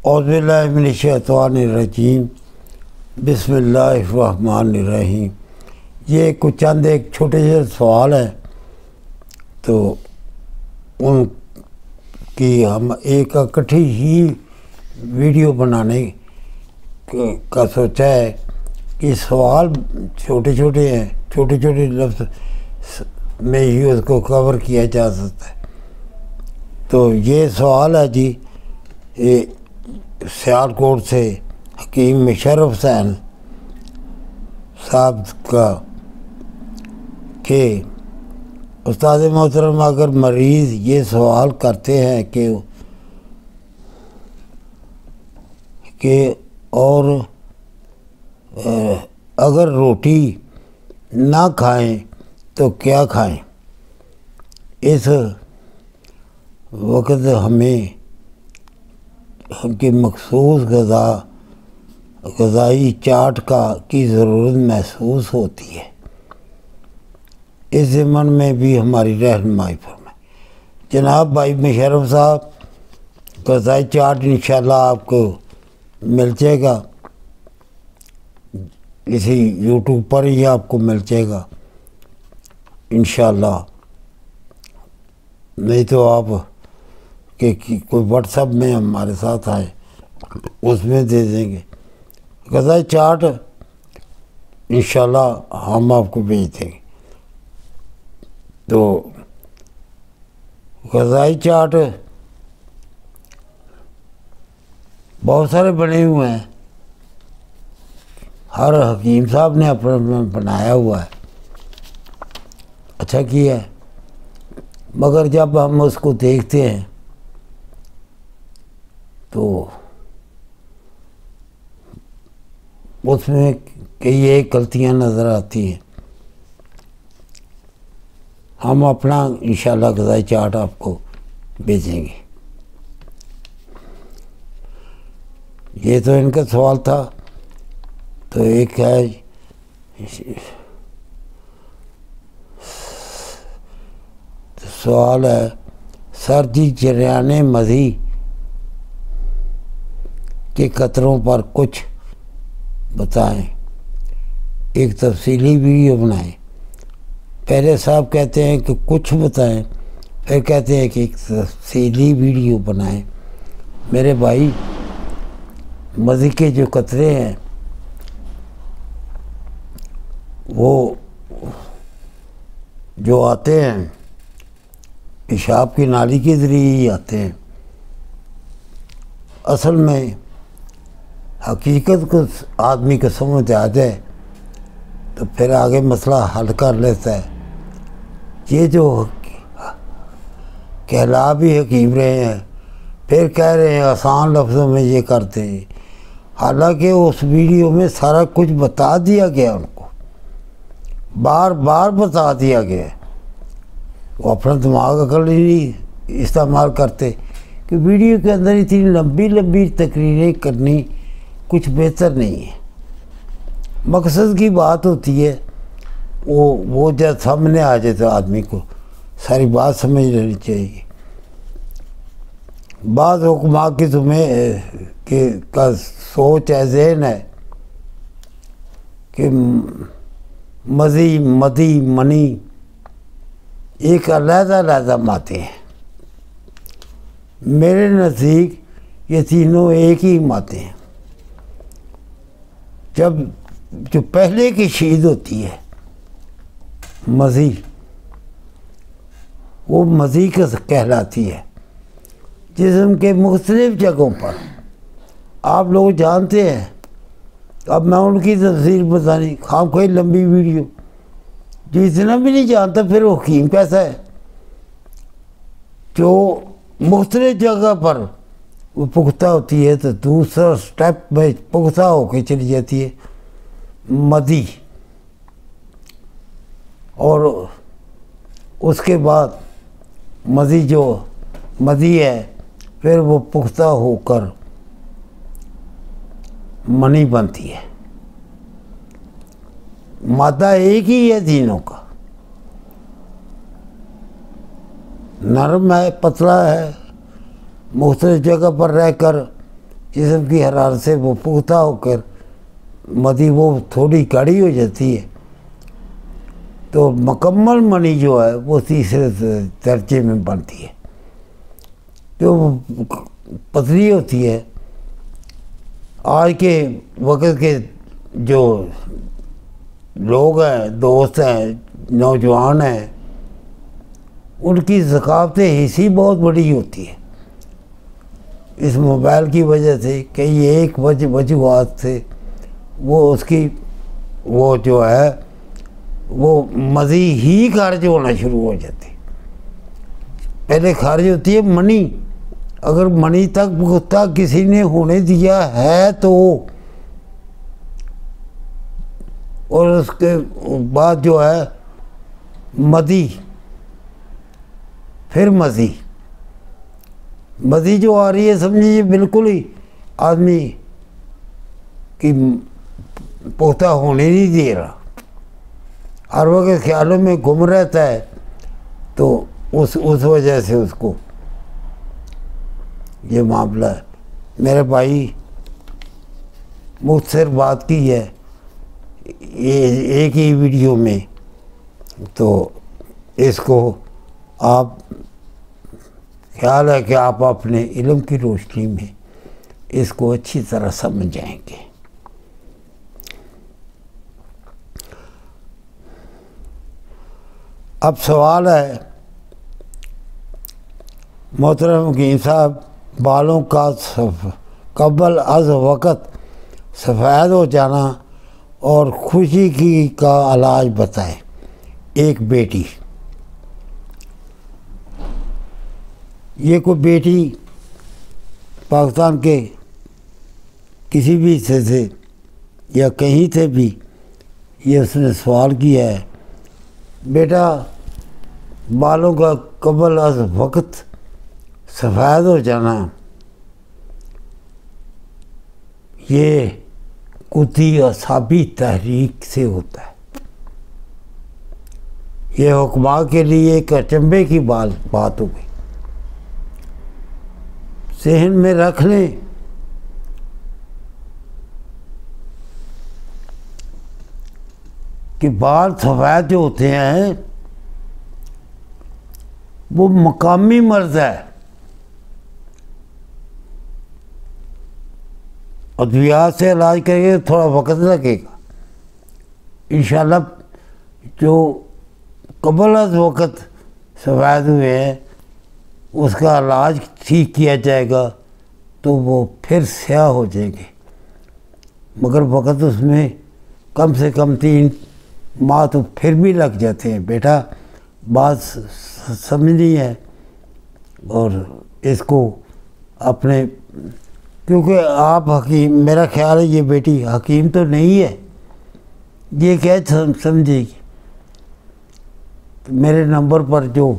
औज़ुबिल्लाहिमिनश्शैतानिर्रजीम बिस्मिल्लाहिर्रहमानिर्रहीम। ये कुछ चंद एक छोटे से सवाल हैं, तो उनकी हम एक इकट्ठी ही वीडियो बनाने का सोचा है कि सवाल छोटे छोटे हैं, छोटे छोटे लफ्ज़ में ही उसको कवर किया जा सकता है। तो ये सवाल है जी, ये सियालकोट से हकीम मुशर्रफ हुसैन साहब का कि उस्ताद मोहतरम, अगर मरीज़ ये सवाल करते हैं कि और अगर रोटी ना खाएं तो क्या खाएं, इस वक्त हमें हमकी मखसूस ग़ज़ाई चार्ट की ज़रूरत महसूस होती है। इस ज़मन में भी हमारी रहनुमाई फरमाएं। जनाब भाई मुशर्रफ साहब, ग़ज़ाई चार्ट इंशाल्लाह आपको मिल जाएगा, इसी यूट्यूब पर ही आपको मिल जाएगा इंशाल्लाह। नहीं तो आप कि कोई व्हाट्सएप में हमारे साथ आए, उसमें दे देंगे। ग़ज़ाई चार्ट इंशाल्लाह हम आपको भेज देंगे। तो ग़ज़ाई चार्ट बहुत सारे बने हुए हैं, हर हकीम साहब ने अपना बनाया हुआ है, अच्छा किया है। मगर जब हम उसको देखते हैं तो उसमें कई एक गलतियां नज़र आती हैं। हम अपना इंशाल्लाह ग़ज़ाई चार्ट आपको भेजेंगे। ये तो इनका सवाल था। तो एक है, सवाल है, सर जी जरियाने मज़ी के क़तरों पर कुछ बताएं, एक तफसीली वीडियो बनाएं। पहले साहब कहते हैं कि कुछ बताएं, फिर कहते हैं कि एक तफसीली वीडियो बनाएं। मेरे भाई, मज़ी के जो कतरे हैं वो जो आते हैं पेशाब की नाली के ज़रिए ही आते हैं। असल में हकीकत को आदमी को समझ आ जाए तो फिर आगे मसला हल कर लेता है। ये जो कहला भी हकीम रहे हैं, फिर कह रहे हैं आसान लफ्ज़ों में ये करते हैं, हालांकि उस वीडियो में सारा कुछ बता दिया गया, उनको बार बार बता दिया गया। वो अपना दिमाग अकल ही नहीं इस्तेमाल करते कि वीडियो के अंदर इतनी लंबी लंबी तकरीरें करनी कुछ बेहतर नहीं है। मकसद की बात होती है, वो जब सामने आ जाए तो आदमी को सारी बात समझ लेनी चाहिए। बाज़ हुक्मा की तुम्हें का सोच है, ज़हन है कि मज़ी, मदी, मनी एक अलग-अलग माते हैं। मेरे नज़दीक ये तीनों एक ही माते हैं। जब जो पहले की शीद होती है मज़ी, वो मज़ी का कहलाती है। जिस्म के मुख्तलिफ़ जगहों पर आप लोग जानते हैं। अब मैं उनकी तफसीर बतानी खाम कोई लंबी वीडियो, जो इतना भी नहीं जानता फिर वो हकीम कैसा है। जो मुख्तलिफ़ जगह पर वो पुख्ता होती है तो दूसरा स्टेप में पुख्ता होकर चली जाती है मदी, और उसके बाद मदी जो मदी है फिर वो पुख्ता होकर मनी बनती है। मादा एक ही है तीनों का, नरम है, पतला है, मुख्तलिफ जगह पर रहकर जिस्म की हरारत से वो पुख्ता होकर मदी वो थोड़ी गाढ़ी हो जाती है, तो मुकम्मल मनी जो है वो तीसरे दर्जे में बनती है। जो पतली होती है, आज के वक्त के जो लोग हैं, दोस्त हैं, नौजवान हैं, उनकी ज़कावत हिस्सी बहुत बड़ी होती है। इस मोबाइल की वजह से कई एक वजूहात से वो उसकी वो जो है वो मज़ी ही खारिज होना शुरू हो जाती। पहले खारिज होती है मनी, अगर मनी तक किसी ने होने दिया है तो, और उसके बाद जो है मदी, फिर मज़ी जो आ रही है, समझिए बिल्कुल ही आदमी की पुख्ता होने नहीं दे रहा, हर वक्त ख्यालों में गुम रहता है। तो उस वजह से उसको ये मामला है। मेरे भाई मुझसे बात की है ये एक ही वीडियो में, तो इसको आप ख्याल है कि आप अपने इल्म की रोशनी में इसको अच्छी तरह समझ जाएंगे। अब सवाल है मोहतरम हकीम साहब, बालों का कबल अज वक़्त सफ़ेद हो जाना और खुशी की का इलाज बताएं। एक बेटी, ये कोई बेटी पाकिस्तान के किसी भी हिस्से से या कहीं से भी ये उसने सवाल किया है, बेटा बालों का कबल अज वक़्त सफ़ेद हो जाना ये कुती असाबी तहरीक से होता है। ये हुक्मा के लिए एक अचंभे की बात हो गई। ज़हन में रख लें कि बाल सफ़ेद जो होते हैं वो मकामी मर्ज़ है। अद्वियात से इलाज करेंगे थोड़ा वक़्त लगेगा इंशाअल्लाह। जो कबल अज़ वक़्त सफ़ेद हुए हैं उसका इलाज ठीक किया जाएगा तो वो फिर स्याह हो जाएंगे, मगर वक़्त उसमें कम से कम 3 माह तो फिर भी लग जाते हैं। बेटा बात समझनी है और इसको अपने, क्योंकि आप हकीम, मेरा ख्याल है ये बेटी हकीम तो नहीं है, ये क्या समझेगी। तो मेरे नंबर पर जो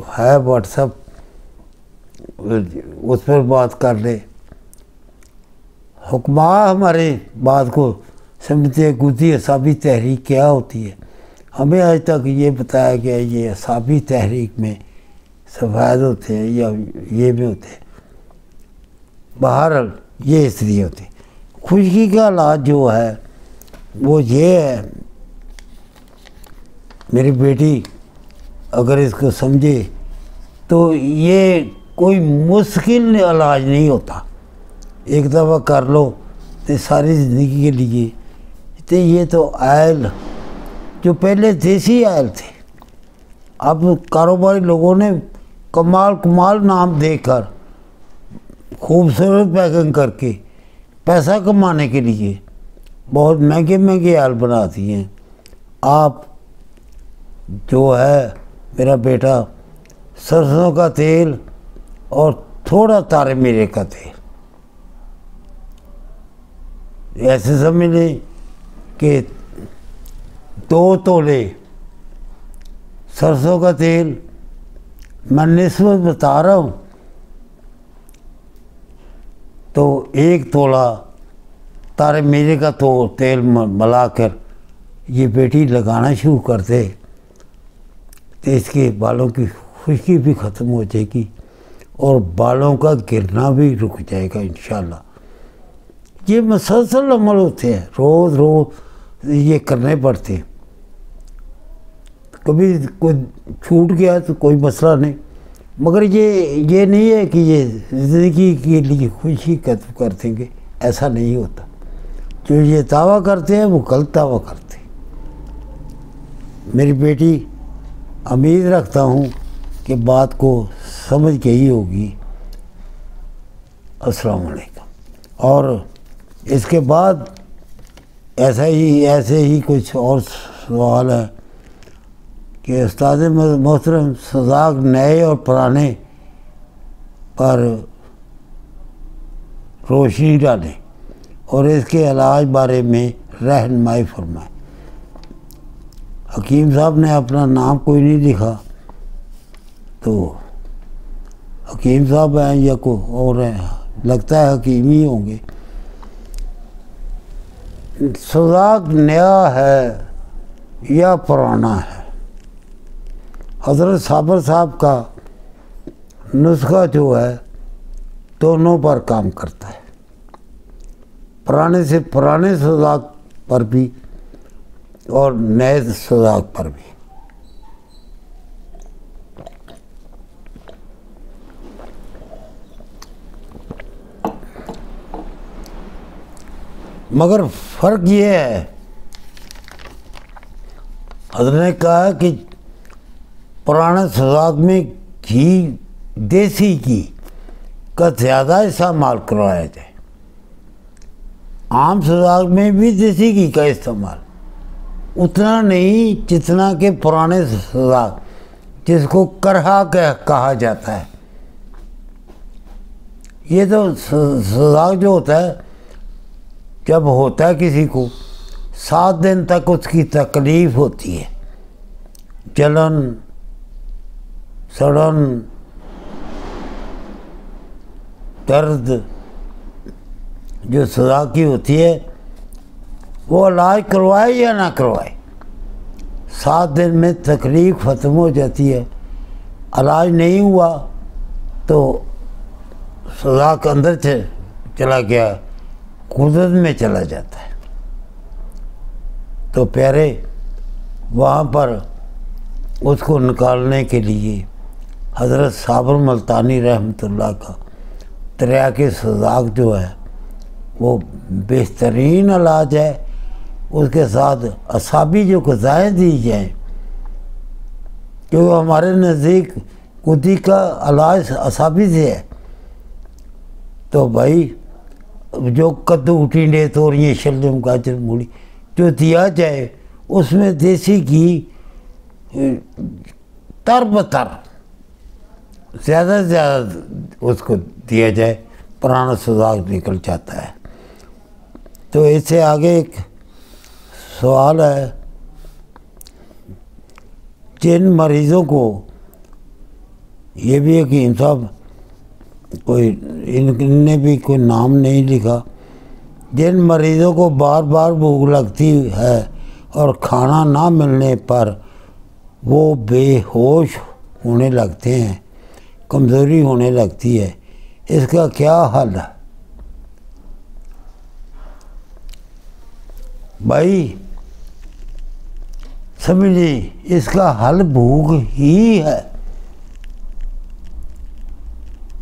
है व्हाट्सएप उस पर बात कर ले। हुक्मा हमारे बात को समझते हैं गुदी असाबी तहरीक क्या होती है। हमें आज तक ये बताया गया ये असाबी तहरीक में सफ़ेद होते हैं या ये भी होते हैं, बहरहाल ये इसलिए होते। खुशकी का इलाज जो है वो ये है, मेरी बेटी अगर इसको समझे तो ये कोई मुश्किल इलाज नहीं होता। एक दफ़ा कर लो तो सारी ज़िंदगी के लिए। तो ये तो आयल जो पहले देसी आयल थे, अब कारोबारी लोगों ने कमाल नाम देकर खूबसूरत पैकिंग करके पैसा कमाने के लिए बहुत महंगे आयल बनाती हैं। आप जो है मेरा बेटा सरसों का तेल और थोड़ा तारे मीरे का तेल, ऐसे समझ लें कि 2 तोले सरसों का तेल, मैं निस्बत बता रहा हूँ, तो 1 तोला तारे मीरे का तो तेल मिलाकर ये बेटी लगाना शुरू कर दे तो इसके बालों की खुश्की भी ख़त्म हो जाएगी और बालों का गिरना भी रुक जाएगा इंशाअल्लाह। ये मुसलसल अमल होते हैं, रोज़ रोज़ ये करने पड़ते हैं। कभी कोई छूट गया तो कोई मसला नहीं, मगर ये नहीं है कि ये ज़िंदगी के लिए खुशी खत्म कर देंगे, ऐसा नहीं होता। जो ये दावा करते हैं वो गलत दावा करते हैं। मेरी बेटी उम्मीद रखता हूँ कि बात को समझ गई होगी। अस्सलाम वालेकुम। और इसके बाद ऐसे ही कुछ और सवाल है कि उस्ताद मोहतरम सजाक नए और पुराने पर रोशनी डालें और इसके इलाज बारे में रहनुमाई फरमाएं। हकीम साहब ने अपना नाम कोई नहीं लिखा, तो हकीम साहब हैं या कोई और हैं, लगता है हकीम ही होंगे। सजाक नया है या पुराना है? हज़रत साबर साहब का नुस्खा जो है दोनों पर काम करता है, पुराने से पुराने सजाक पर भी और नए सजाक पर भी। मगर फ़र्क ये है, हज़रत ने कहा कि पुराने सजाक में घी, देसी घी का ज़्यादा इस्तेमाल करवाया जाए। आम सजाक में भी देसी घी का इस्तेमाल उतना नहीं जितना कि पुराने सजाक, जिसको करहा कहा जाता है। ये तो सजाक जो होता है, जब होता है किसी को 7 दिन तक उसकी तकलीफ़ होती है, जलन, सड़न, दर्द जो सजा की होती है, वो इलाज करवाए या ना करवाए, 7 दिन में तकलीफ़ ख़त्म हो जाती है। इलाज नहीं हुआ तो सजा के अंदर से चला गया, कुदरत में चला जाता है। तो प्यारे, वहाँ पर उसको निकालने के लिए हज़रत साबर मुल्तानी रहमतुल्लाह का दरिया के सजाक जो है वो बेहतरीन इलाज है। उसके साथ असाबी जो ग़िज़ाएँ दी जाएँ, क्योंकि हमारे नज़दीक खुदी का इलाज असाबी से है। तो भाई जो कद्दू, टिंडे, तोरियाँ, शलजम, गाजर, मूली जो दिया जाए, उसमें देसी घी तर बतर ज़्यादा से ज़्यादा उसको दिया जाए, पुराना सजाक निकल जाता है। तो इससे आगे एक सवाल है, जिन मरीज़ों को, ये भी हकीम साहब कोई इनने भी कोई नाम नहीं लिखा, जिन मरीज़ों को बार बार भूख लगती है और खाना ना मिलने पर वो बेहोश होने लगते हैं, कमज़ोरी होने लगती है, इसका क्या हल है? भाई समझिए, इसका हल भूख ही है।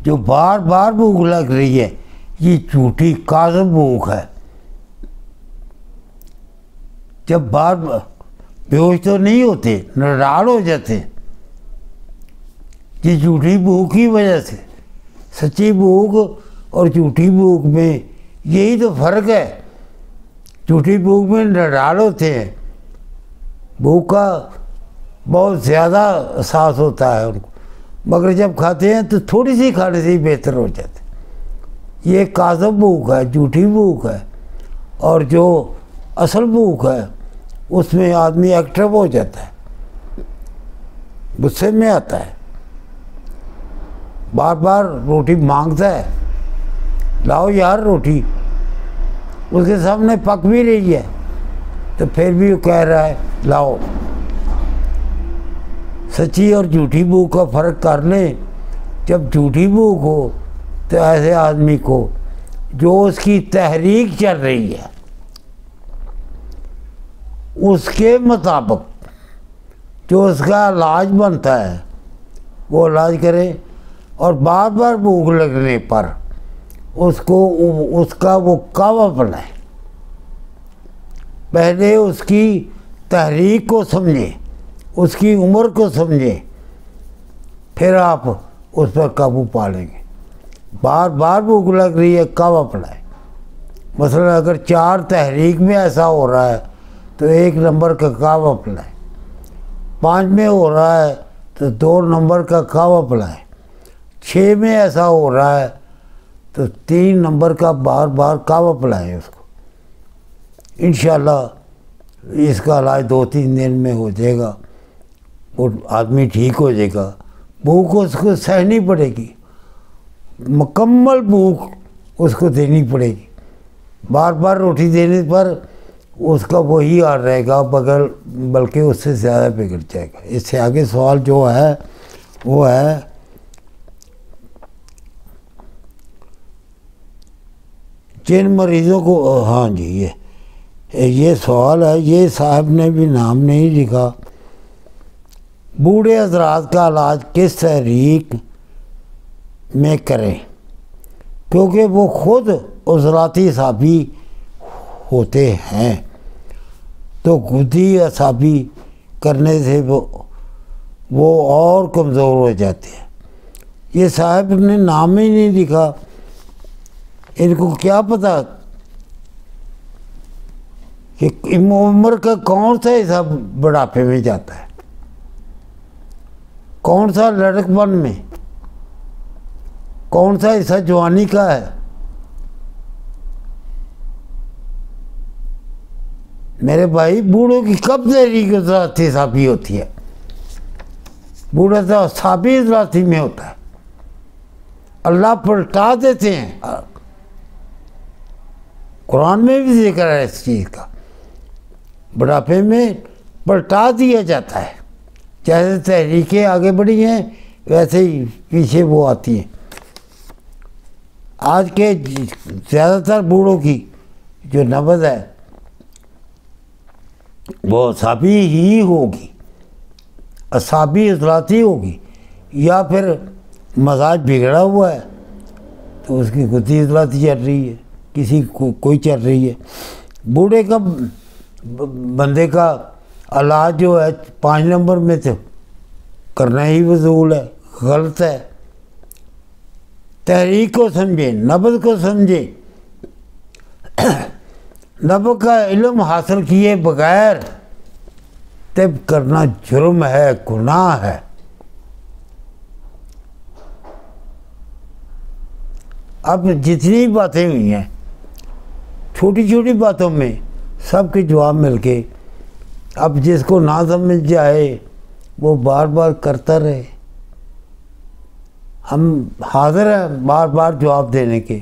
जो बार बार भूख लग रही है, ये झूठी काज़ब भूख है। जब बार बेहोश तो नहीं होते, निडाल हो जाते, ये झूठी भूख की वजह से। सच्ची भूख और झूठी भूख में यही तो फ़र्क है। झूठी भूख में निडाल होते हैं, भूख का बहुत ज़्यादा एहसास होता है उनको, मगर जब खाते हैं तो थोड़ी सी खाने से ही बेहतर हो जाते। ये काज़ब भूख है, झूठी भूख है। और जो असल भूख है, उसमें आदमी एक्टिव हो जाता है, गुस्से में आता है, बार बार रोटी मांगता है, लाओ यार रोटी, उसके सामने पक भी रही है तो फिर भी वो कह रहा है लाओ। सच्ची और झूठी भूख का फ़र्क कर लें। जब झूठी भूख हो तो ऐसे आदमी को जो उसकी तहरीक चल रही है उसके मुताबिक जो उसका इलाज बनता है वो इलाज करे। और बार बार भूख लगने पर उसको उसका वो कावा बनाए। पहले उसकी तहरीक को समझे, उसकी उम्र को समझे, फिर आप उस पर काबू पा लेंगे। बार बार भूख लग रही है, कावा पड़ाए। मसलन अगर 4 तहरीक में ऐसा हो रहा है तो 1 नंबर का कावा पड़ाए। 5 में हो रहा है तो 2 नंबर का कावा पड़ाए। 6 में ऐसा हो रहा है तो 3 नंबर का बार बार कावा पड़ाए उसको। इंशाल्लाह इसका इलाज 2-3 दिन में हो जाएगा, वो आदमी ठीक हो जाएगा। भूख उसको सहनी पड़ेगी, मुकम्मल भूख उसको देनी पड़ेगी। बार बार रोटी देने पर उसका वही हाल रहेगा, बल्कि उससे ज़्यादा बिगड़ जाएगा। इससे आगे सवाल जो है वो है जिन मरीज़ों को, हाँ जी ये सवाल है, ये साहब ने भी नाम नहीं लिखा। बूढ़े हजरात का इलाज किस तहरीक में करें, क्योंकि वो खुद उज़राती असाबी होते हैं, तो गुदी असाबी करने से वो और कमज़ोर हो जाते हैं। ये साहब ने नाम ही नहीं लिखा, इनको क्या पता कि उम्र का कौन सा हिस्सा बुढ़ापे में जाता है, कौन सा लड़कपन में, कौन सा हिस्सा जवानी का है। मेरे भाई, बूढ़ों की कब तहरीक ज़राती साफी होती है? बूढ़ा तो साफी ज़राती में होता है। अल्लाह पलटा देते हैं, कुरान में भी जिक्र है इस चीज़ का। बुढ़ापे में पलटा दिया जाता है। जैसे तहरीकें आगे बढ़ी हैं वैसे ही पीछे वो आती हैं। आज के ज़्यादातर बूढ़ों की जो नब्ज़ है वो असाबी ही होगी, असाबी इज़लाती होगी, या फिर मजाज बिगड़ा हुआ है तो उसकी गुद्दी इज़लाती चल रही है, किसी को कोई चल रही है। बूढ़े का बंदे का इलाज जो है 5 नंबर में तो करना ही फजूल है, गलत है। तहरीक को समझे, नब्ज़ को समझे। नब्ज़ का इल्म हासिल किए बगैर तब करना जुर्म है, गुनाह है। अब जितनी बातें हुई हैं छोटी छोटी बातों में सबके जवाब मिलके, अब जिसको ना समझ जाए वो बार बार करता रहे। हम हाजिर हैं बार बार जवाब देने के।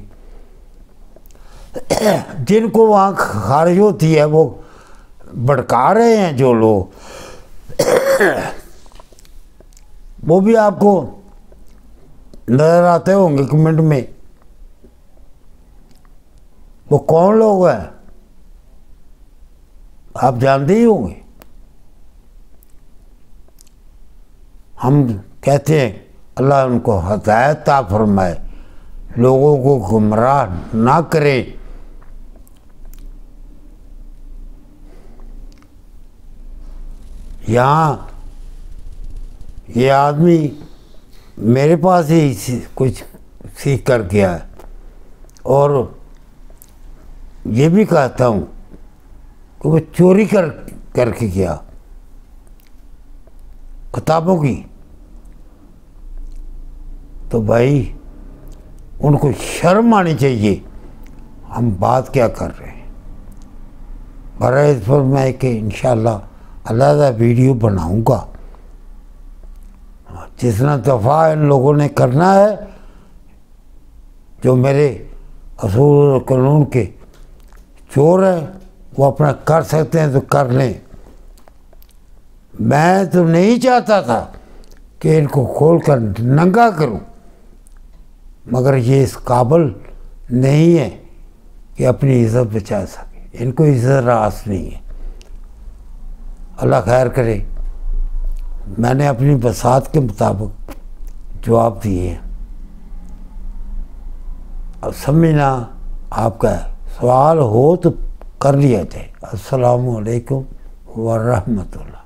जिनको वहाँ खारिज होती है वो भड़का रहे हैं जो लोग, वो भी आपको नज़र आते होंगे कमेंट में। वो कौन लोग हैं आप जानते ही होंगे। हम कहते हैं अल्लाह उनको हिदायत अता फरमाए, लोगों को गुमराह ना करे। यहाँ ये आदमी मेरे पास ही कुछ सीख कर गया है, और ये भी कहता हूँ कि वो चोरी करके गया किताबों की, तो भाई उनको शर्म आनी चाहिए। हम बात क्या कर रहे हैं। पर इस पर मैं कि इंशाल्लाह अलग वीडियो बनाऊंगा। जितना दफ़ा इन लोगों ने करना है, जो मेरे असूल और कानून के चोर हैं, वो अपना कर सकते हैं तो कर लें। मैं तो नहीं चाहता था कि इनको खोल कर नंगा करूं, मगर ये इस काबिल नहीं है कि अपनी इज़्ज़त बचा सके। इनको इज़्ज़त रास नहीं है। अल्लाह खैर करे। मैंने अपनी बसात के मुताबिक जवाब दिए हैं। अब समझना आपका सवाल हो तो कर लिया जाए। अस्सलामु अलैकुम व रहमतुल्लाह।